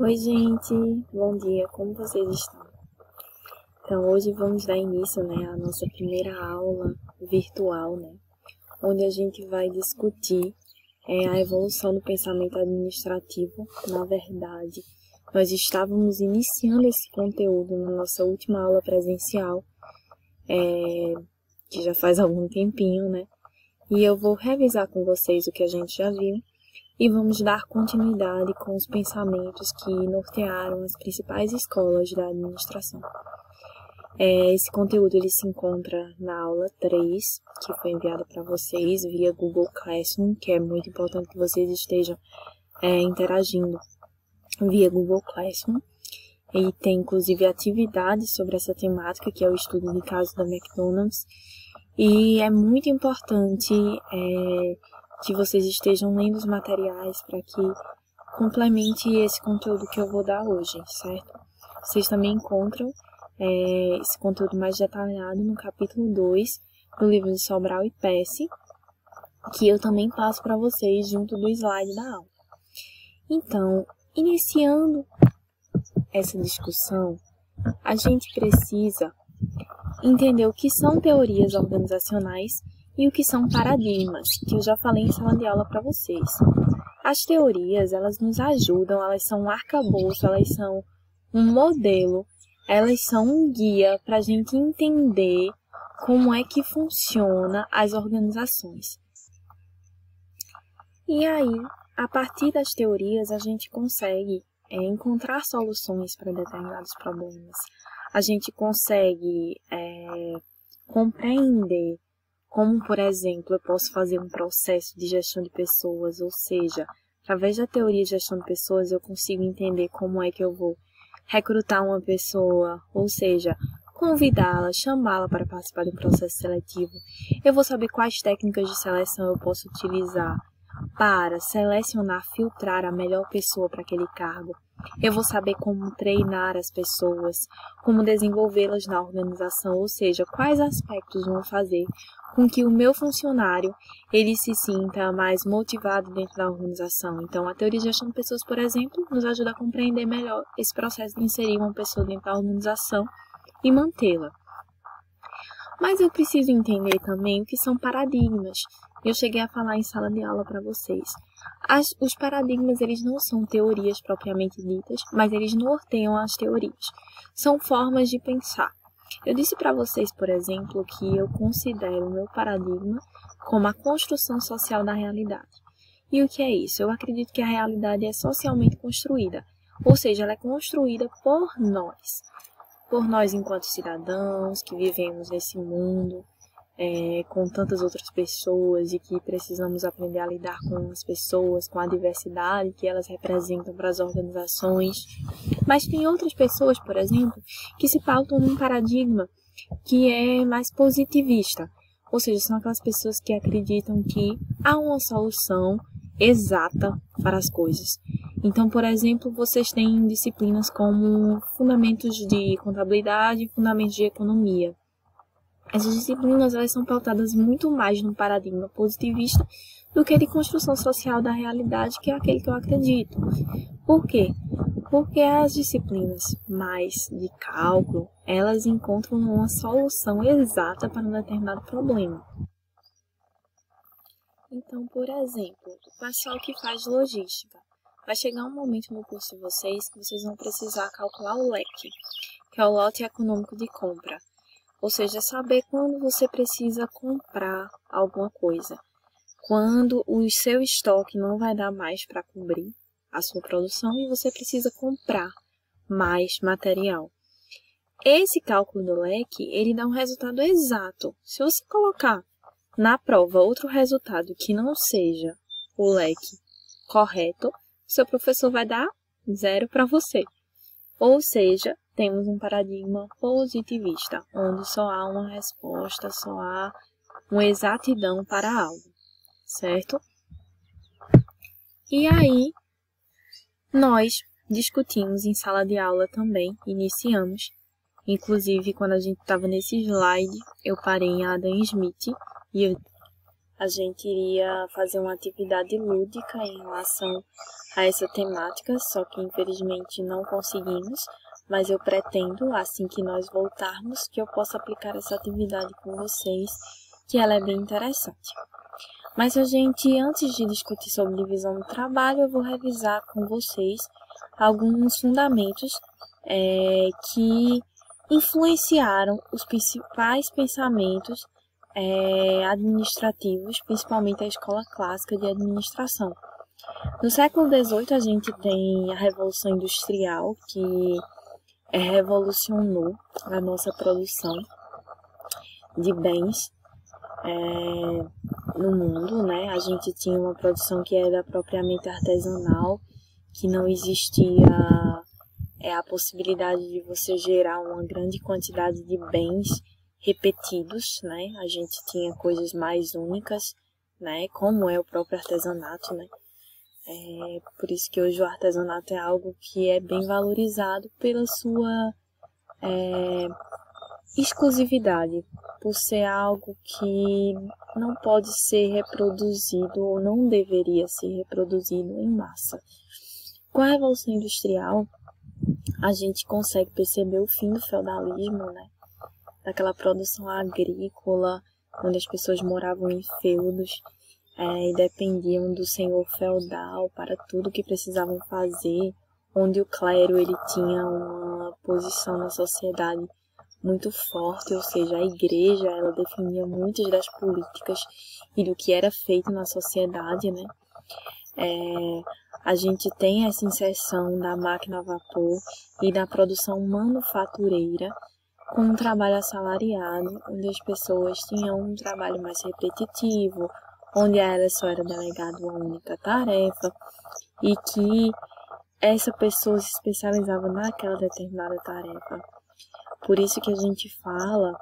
Oi, gente, bom dia, como vocês estão? Então, hoje vamos dar início, à nossa primeira aula virtual, onde a gente vai discutir a evolução do pensamento administrativo. Na verdade, nós estávamos iniciando esse conteúdo na nossa última aula presencial, que já faz algum tempinho, E eu vou revisar com vocês o que a gente já viu. E vamos dar continuidade com os pensamentos que nortearam as principais escolas da administração. Esse conteúdo ele se encontra na aula 3, que foi enviada para vocês via Google Classroom, que é muito importante que vocês estejam interagindo via Google Classroom. E tem inclusive atividades sobre essa temática, que é o estudo de caso da McDonald's. E é muito importante que vocês estejam lendo os materiais para que complemente esse conteúdo que eu vou dar hoje, certo? Vocês também encontram esse conteúdo mais detalhado no capítulo 2 do livro de Sobral e Pesce, que eu também passo para vocês junto do slide da aula. Então, iniciando essa discussão, a gente precisa entender o que são teorias organizacionais e o que são paradigmas, que eu já falei em sala de aula para vocês. As teorias, elas nos ajudam, elas são um arcabouço, elas são um modelo, elas são um guia para a gente entender como é que funciona as organizações. E aí, a partir das teorias, a gente consegue encontrar soluções para determinados problemas. A gente consegue compreender como, por exemplo, eu posso fazer um processo de gestão de pessoas, ou seja, através da teoria de gestão de pessoas, eu consigo entender como é que eu vou recrutar uma pessoa, ou seja, convidá-la, chamá-la para participar de um processo seletivo. Eu vou saber quais técnicas de seleção eu posso utilizar para selecionar, filtrar a melhor pessoa para aquele cargo. Eu vou saber como treinar as pessoas, como desenvolvê-las na organização, ou seja, quais aspectos vão fazer com que o meu funcionário ele se sinta mais motivado dentro da organização. Então, a teoria de gestão de pessoas, por exemplo, nos ajuda a compreender melhor esse processo de inserir uma pessoa dentro da organização e mantê-la. Mas eu preciso entender também o que são paradigmas. Eu cheguei a falar em sala de aula para vocês. Os paradigmas, eles não são teorias propriamente ditas, mas eles norteiam as teorias. São formas de pensar. Eu disse para vocês, por exemplo, que eu considero o meu paradigma como a construção social da realidade. E o que é isso? Eu acredito que a realidade é socialmente construída, ou seja, ela é construída por nós enquanto cidadãos que vivemos nesse mundo, com tantas outras pessoas e que precisamos aprender a lidar com as pessoas, com a diversidade que elas representam para as organizações. Mas tem outras pessoas, por exemplo, que se pautam num paradigma que é mais positivista. Ou seja, são aquelas pessoas que acreditam que há uma solução exata para as coisas. Então, por exemplo, vocês têm disciplinas como fundamentos de contabilidade e fundamentos de economia. Essas disciplinas elas são pautadas muito mais num paradigma positivista do que de construção social da realidade, que é aquele que eu acredito. Por quê? Porque as disciplinas mais de cálculo, elas encontram uma solução exata para um determinado problema. Então, por exemplo, o pessoal que faz logística, vai chegar um momento no curso de vocês que vocês vão precisar calcular o leque, que é o lote econômico de compra. Ou seja, saber quando você precisa comprar alguma coisa. Quando o seu estoque não vai dar mais para cobrir a sua produção e você precisa comprar mais material. Esse cálculo do leque, ele dá um resultado exato. Se você colocar na prova outro resultado que não seja o leque correto, seu professor vai dar 0 para você. Ou seja, temos um paradigma positivista, onde só há uma resposta, só há uma exatidão para algo, certo? E aí, nós discutimos em sala de aula também, iniciamos. Inclusive, quando a gente estava nesse slide, eu parei em Adam Smith e eu a gente iria fazer uma atividade lúdica em relação a essa temática, só que infelizmente não conseguimos, mas eu pretendo, assim que nós voltarmos, que eu possa aplicar essa atividade com vocês, que ela é bem interessante. Mas antes de discutir sobre divisão do trabalho, eu vou revisar com vocês alguns fundamentos que influenciaram os principais pensamentos administrativos, principalmente a escola clássica de administração. No século XVIII, a gente tem a Revolução Industrial, que revolucionou a nossa produção de bens no mundo, né? A gente tinha uma produção que era propriamente artesanal, que não existia a possibilidade de você gerar uma grande quantidade de bens repetidos, né? A gente tinha coisas mais únicas, né? Como é o próprio artesanato, né? Por isso que hoje o artesanato é algo que é bem valorizado pela sua exclusividade, por ser algo que não pode ser reproduzido ou não deveria ser reproduzido em massa. Com a Revolução Industrial, a gente consegue perceber o fim do feudalismo, né? Daquela produção agrícola, onde as pessoas moravam em feudos e dependiam do senhor feudal para tudo que precisavam fazer, onde o clero ele tinha uma posição na sociedade muito forte, ou seja, a igreja ela definia muitas das políticas e do que era feito na sociedade, né? A gente tem essa inserção da máquina a vapor e da produção manufatureira com um trabalho assalariado, onde as pessoas tinham um trabalho mais repetitivo, onde a elas só era delegada uma única tarefa e que essa pessoa se especializava naquela determinada tarefa. Por isso que a gente fala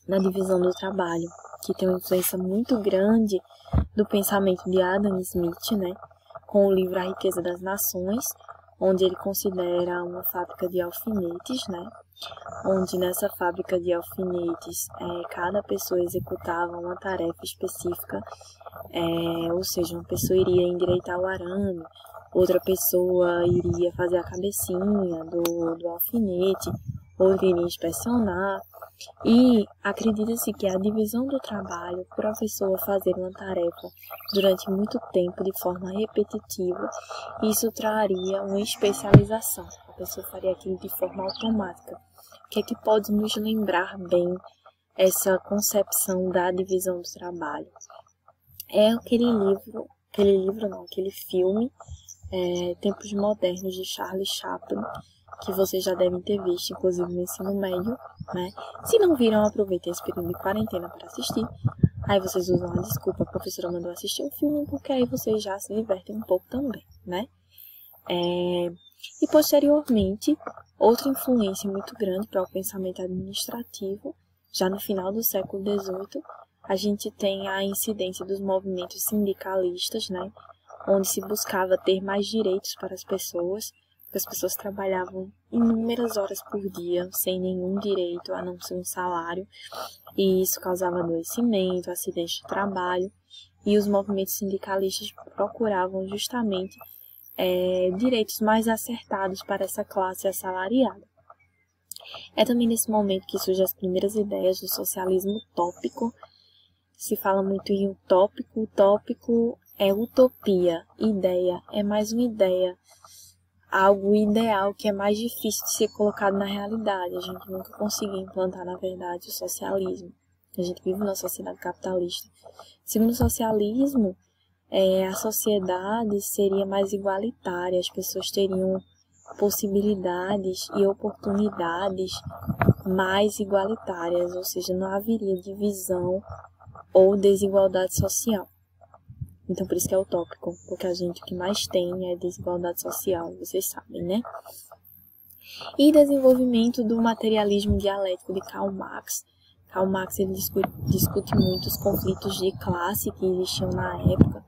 na divisão do trabalho, que tem uma influência muito grande do pensamento de Adam Smith, né, com o livro A Riqueza das Nações, onde ele considera uma fábrica de alfinetes, né, onde nessa fábrica de alfinetes cada pessoa executava uma tarefa específica, ou seja, uma pessoa iria endireitar o arame, outra pessoa iria fazer a cabecinha do alfinete, outra iria inspecionar, e acredita-se que a divisão do trabalho por a pessoa fazer uma tarefa durante muito tempo de forma repetitiva, isso traria uma especialização. A pessoa faria aquilo de forma automática. O que é que pode nos lembrar bem essa concepção da divisão do trabalho? É aquele filme, Tempos Modernos, de Charlie Chaplin, que vocês já devem ter visto, inclusive no ensino médio, né? Se não viram, aproveitem esse período de quarentena para assistir. Aí vocês usam a desculpa, a professora mandou assistir o filme, porque aí vocês já se divertem um pouco também, né? E posteriormente, outra influência muito grande para o pensamento administrativo, já no final do século XVIII, a gente tem a incidência dos movimentos sindicalistas, né? Onde se buscava ter mais direitos para as pessoas, porque as pessoas trabalhavam inúmeras horas por dia, sem nenhum direito a não ser um salário, e isso causava adoecimento, acidente de trabalho, e os movimentos sindicalistas procuravam justamente direitos mais acertados para essa classe assalariada. É também nesse momento que surgem as primeiras ideias do socialismo utópico. Se fala muito em utópico, utópico é utopia, ideia é mais uma ideia, algo ideal que é mais difícil de ser colocado na realidade. A gente nunca conseguiu implantar, na verdade, o socialismo. A gente vive numa sociedade capitalista. Segundo o socialismo, a sociedade seria mais igualitária, as pessoas teriam possibilidades e oportunidades mais igualitárias, ou seja, não haveria divisão ou desigualdade social. Então, por isso que é utópico, porque a gente o que mais tem é desigualdade social, vocês sabem, né? E desenvolvimento do materialismo dialético de Karl Marx. Karl Marx ele discute muito os conflitos de classe que existiam na época,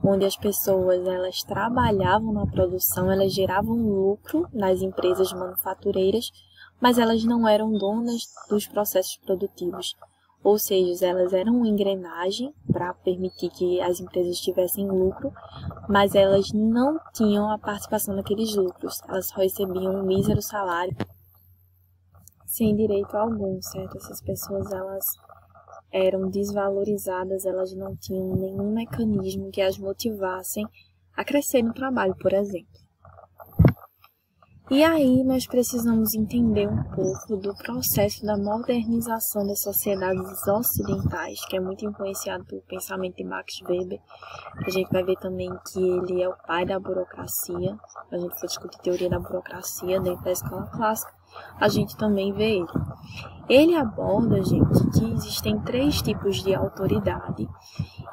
onde as pessoas elas trabalhavam na produção, elas geravam lucro nas empresas manufatureiras, mas elas não eram donas dos processos produtivos. ou seja, elas eram uma engrenagem para permitir que as empresas tivessem lucro, mas elas não tinham a participação naqueles lucros, elas só recebiam um mísero salário sem direito algum, certo? Essas pessoas, elas eram desvalorizadas, elas não tinham nenhum mecanismo que as motivassem a crescer no trabalho, por exemplo. E aí nós precisamos entender um pouco do processo da modernização das sociedades ocidentais, que é muito influenciado pelo pensamento de Max Weber. A gente vai ver também que ele é o pai da burocracia. A gente for discutir teoria da burocracia dentro da escola clássica, a gente também vê ele. Ele aborda, gente, que existem 3 tipos de autoridade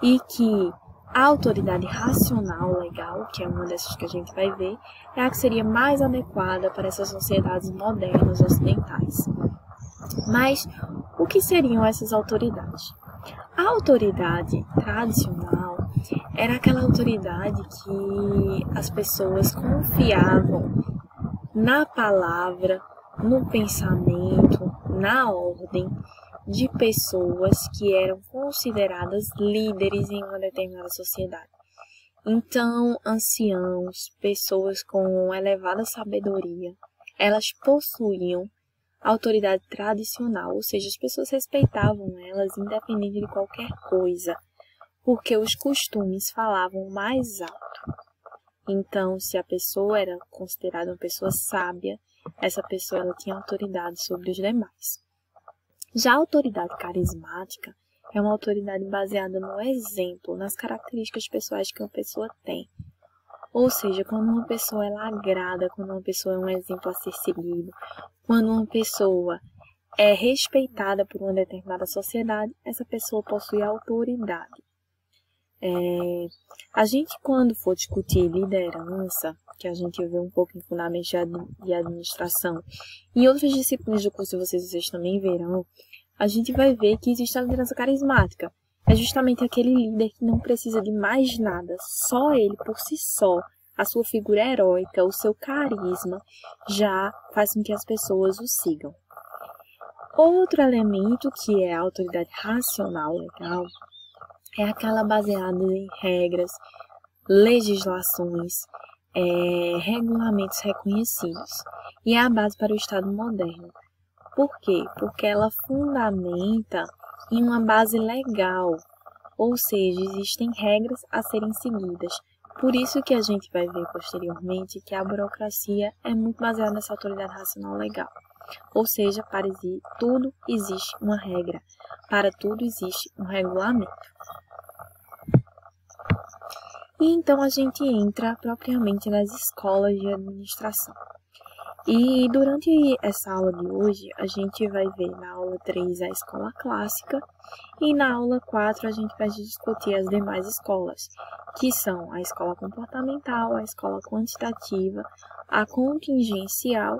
e que a autoridade racional legal, que é uma dessas que a gente vai ver, é a que seria mais adequada para essas sociedades modernas ocidentais. Mas o que seriam essas autoridades? A autoridade tradicional era aquela autoridade que as pessoas confiavam na palavra, no pensamento, na ordem de pessoas que eram consideradas líderes em uma determinada sociedade. Então, anciãos, pessoas com elevada sabedoria, elas possuíam autoridade tradicional, ou seja, as pessoas respeitavam elas independente de qualquer coisa, porque os costumes falavam mais alto. Então, se a pessoa era considerada uma pessoa sábia, essa pessoa ela tinha autoridade sobre os demais. Já a autoridade carismática é uma autoridade baseada no exemplo, nas características pessoais que uma pessoa tem. Ou seja, quando uma pessoa ela agrada, quando uma pessoa é um exemplo a ser seguido, quando uma pessoa é respeitada por uma determinada sociedade, essa pessoa possui autoridade. A gente, quando for discutir liderança, que a gente vê um pouco em fundamentos de administração, em outras disciplinas do curso vocês também verão, a gente vai ver que existe a liderança carismática. É justamente aquele líder que não precisa de mais nada, só ele por si só, a sua figura heróica, o seu carisma, já faz com que as pessoas o sigam. Outro elemento que é a autoridade racional legal é aquela baseada em regras, legislações, regulamentos reconhecidos. E é a base para o Estado moderno. Por quê? Porque ela fundamenta em uma base legal, ou seja, existem regras a serem seguidas. Por isso que a gente vai ver posteriormente que a burocracia é muito baseada nessa autoridade racional legal. Ou seja, para tudo existe uma regra, para tudo existe um regulamento. E então a gente entra propriamente nas escolas de administração. E durante essa aula de hoje, a gente vai ver na aula 3 a escola clássica e na aula 4 a gente vai discutir as demais escolas, que são a escola comportamental, a escola quantitativa, a contingencial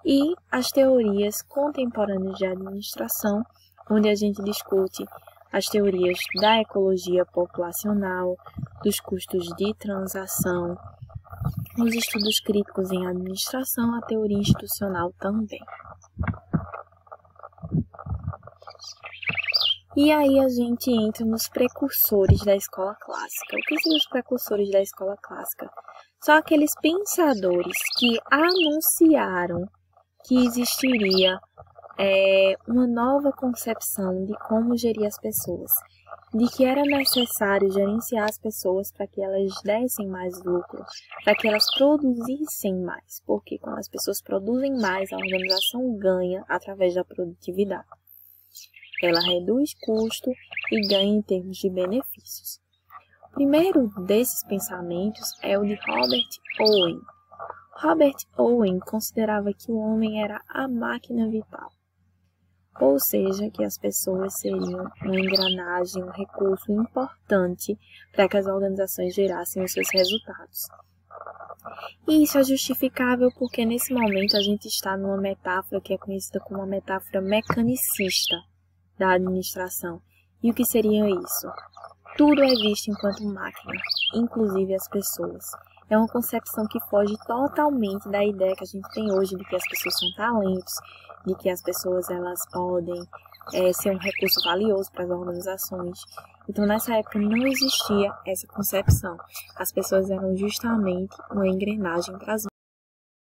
e as teorias contemporâneas de administração, onde a gente discute as teorias da ecologia populacional, dos custos de transação, os estudos críticos em administração, a teoria institucional também. E aí a gente entra nos precursores da escola clássica. O que são os precursores da escola clássica? São aqueles pensadores que anunciaram que existiria uma nova concepção de como gerir as pessoas, de que era necessário gerenciar as pessoas para que elas dessem mais lucro, para que elas produzissem mais, porque quando as pessoas produzem mais, a organização ganha através da produtividade. Ela reduz custo e ganha em termos de benefícios. O primeiro desses pensamentos é o de Robert Owen. Robert Owen considerava que o homem era a máquina vital, ou seja, que as pessoas seriam uma engrenagem, um recurso importante para que as organizações gerassem os seus resultados. E isso é justificável porque nesse momento a gente está numa metáfora que é conhecida como uma metáfora mecanicista da administração. E o que seria isso? Tudo é visto enquanto máquina, inclusive as pessoas. É uma concepção que foge totalmente da ideia que a gente tem hoje de que as pessoas são talentos, de que as pessoas elas podem ser um recurso valioso para as organizações. Então, nessa época não existia essa concepção. As pessoas eram justamente uma engrenagem para as